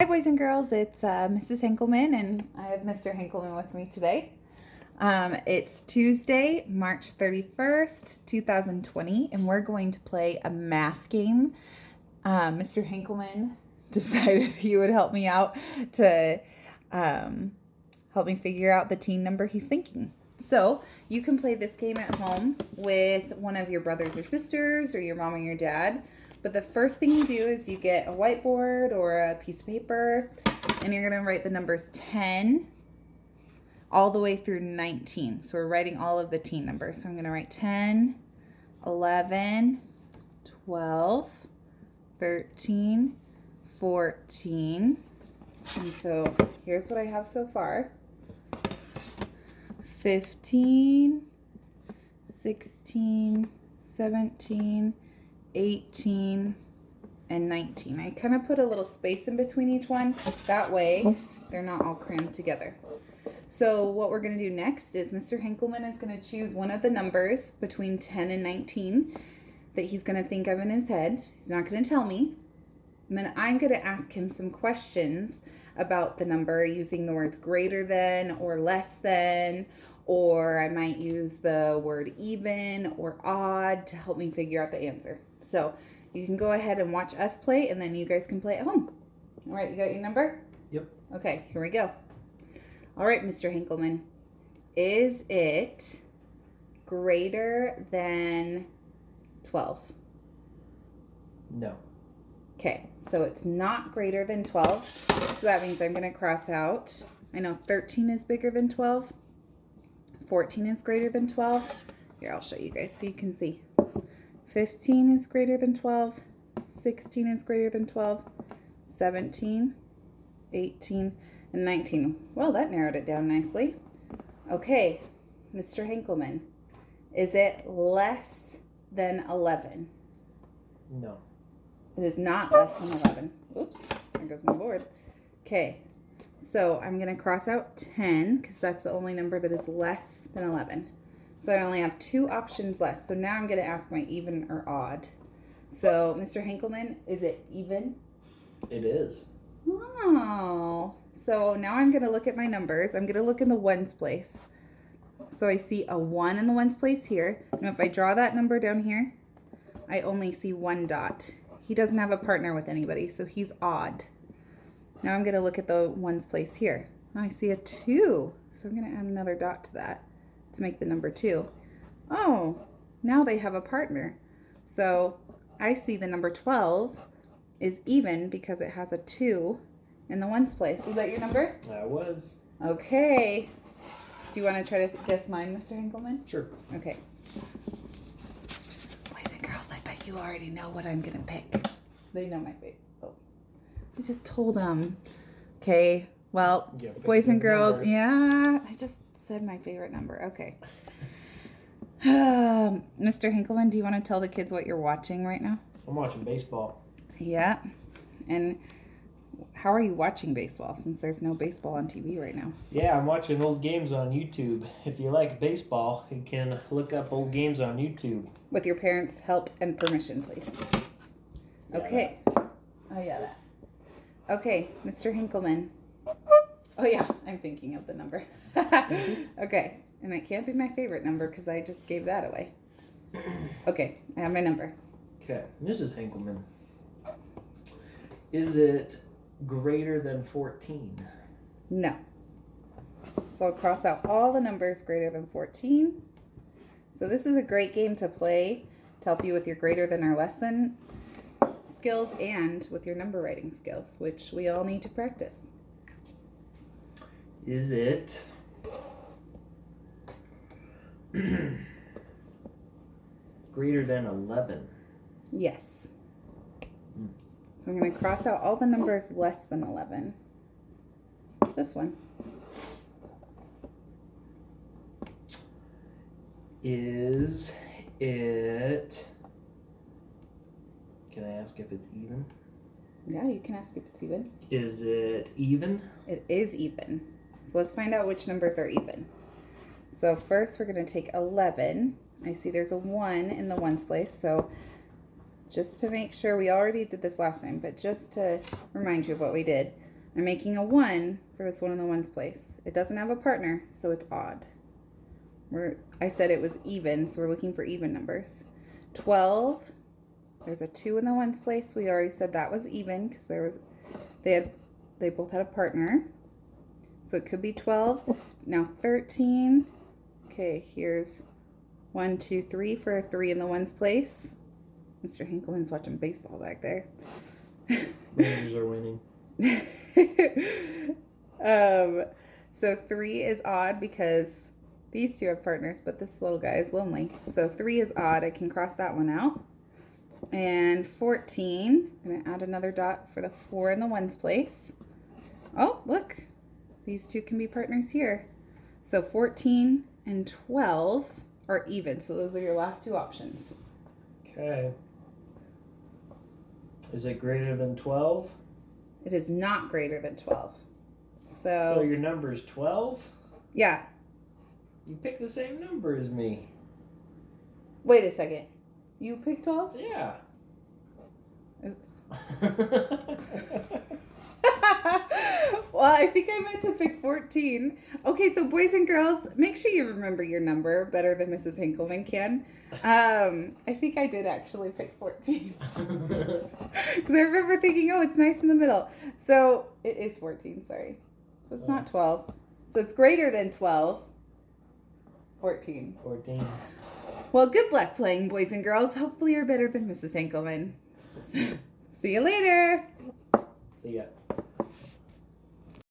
Hi, boys and girls. It's Mrs. Henkelman, and I have Mr. Henkelman with me today. It's Tuesday, March 31st, 2020, and we're going to play a math game. Mr. Henkelman decided he would help me out to help me figure out the teen number he's thinking. So you can play this game at home with one of your brothers or sisters or your mom or your dad. But the first thing you do is you get a whiteboard or a piece of paper, and you're going to write the numbers 10 all the way through 19. So we're writing all of the teen numbers. So I'm going to write 10, 11, 12, 13, 14. And so here's what I have so far. 15, 16, 17, 18, and 19. I kind of put a little space in between each one. That way they're not all crammed together. So what we're going to do next is Mr. Henkelman is going to choose one of the numbers between 10 and 19 that he's going to think of in his head. He's not going to tell me. And then I'm going to ask him some questions about the number using the words greater than or less than, or I might use the word even or odd to help me figure out the answer. So you can go ahead and watch us play, and then you guys can play at home. All right, you got your number? Yep. Okay, here we go. All right, Mr. Henkelman. Is it greater than 12? No. Okay, so it's not greater than 12. So that means I'm going to cross out. I know 13 is bigger than 12. 14 is greater than 12. Here, I'll show you guys so you can see. 15 is greater than 12. 16 is greater than 12. 17, 18, and 19. Well, that narrowed it down nicely. Okay, Mr. Henkelman. Is it less than 11? No. It is not less than 11. Oops, there goes my board. Okay, so I'm going to cross out 10 because that's the only number that is less than 11. So I only have two options left. So now I'm going to ask my even or odd. So, Mr. Henkelman, is it even? It is. Oh, so now I'm going to look at my numbers. I'm going to look in the ones place. So I see a 1 in the ones place here. And if I draw that number down here, I only see one dot. He doesn't have a partner with anybody, so he's odd. Now I'm going to look at the ones place here. Oh, I see a 2, so I'm going to add another dot to that to make the number 2. Oh, now they have a partner. So I see the number 12 is even because it has a 2 in the ones place. Was that your number? I was. Okay. Do you want to try to guess mine, Mr. Henkelman? Sure. Okay. Boys and girls, I bet you already know what I'm going to pick. They know my fate. Oh. I just told them. Okay. Well, Yeah, boys and girls, number. yeah. I just said my favorite number. Okay. Mr. Henkelman, do you want to tell the kids what you're watching right now? I'm watching baseball. Yeah. And how are you watching baseball since there's no baseball on TV right now? Yeah, I'm watching old games on YouTube. If you like baseball, you can look up old games on YouTube. With your parents' help and permission, please. Yeah, Okay. Oh, yeah, that. Okay, Mr. Henkelman. Oh, yeah, I'm thinking of the number. Okay, and it can't be my favorite number because I just gave that away. Okay, I have my number. Okay, Mrs. Henkelman. Is it greater than 14? No. So I'll cross out all the numbers greater than 14. So this is a great game to play to help you with your greater than or less than skills and with your number writing skills, which we all need to practice. Is it greater than 11? Yes. So I'm going to cross out all the numbers less than 11. This one. Is it... Can I ask if it's even? Yeah, you can ask if it's even. Is it even? It is even. So let's find out which numbers are even. So first we're going to take 11. I see there's a 1 in the ones place. So just to make sure, we already did this last time, but just to remind you of what we did. I'm making a 1 for this one in the ones place. It doesn't have a partner, so it's odd. I said it was even, so we're looking for even numbers. 12, there's a 2 in the ones place. We already said that was even because they both had a partner. So it could be 12. Now 13. Okay, here's 1, 2, 3 for a 3 in the ones place. Mr. Hinkleman's watching baseball back there. Rangers are winning. So 3 is odd because these two have partners, but this little guy is lonely. So 3 is odd. I can cross that one out. And 14, I'm going to add another dot for the 4 in the ones place. Oh, look. These two can be partners here. So 14 and 12 are even. So those are your last two options. Okay. Is it greater than 12? It is not greater than 12. So your number is 12? Yeah. You picked the same number as me. Wait a second. You picked 12? Yeah. Oops. Well, I think I meant to pick 14. Okay, so boys and girls, make sure you remember your number better than Mrs. Hinkleman can. I think I did actually pick 14. Because I remember thinking, oh, it's nice in the middle. So it is 14, sorry. So it's not 12. So it's greater than 12. 14. 14. Well, good luck playing, boys and girls. Hopefully you're better than Mrs. Hinkleman. See you later. See ya.